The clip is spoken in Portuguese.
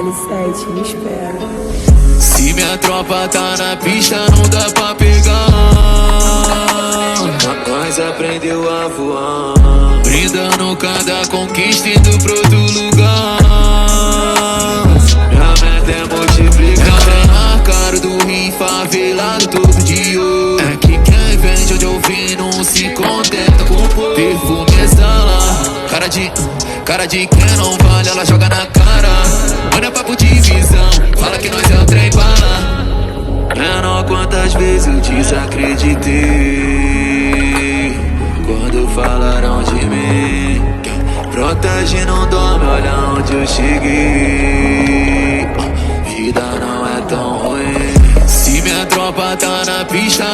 L7, me espera. Se minha tropa tá na pista, não dá pra pegar. Nós aprendeu a voar, brindando cada conquista, indo pro outro lugar. Minha meta é multiplicar. Na cara do rim, favelado todo dia. É que quem vende onde eu vim não se contenta com pouco. Perfume exala, cara de quem não vale, ela joga na cara. Mano, é papo de visão, fala que nós é o trem bala. Menor, quantas vezes eu desacreditei quando falaram de mim. Protege, não dorme, olha onde eu cheguei. Vida não é tão ruim. Se minha tropa tá na pista,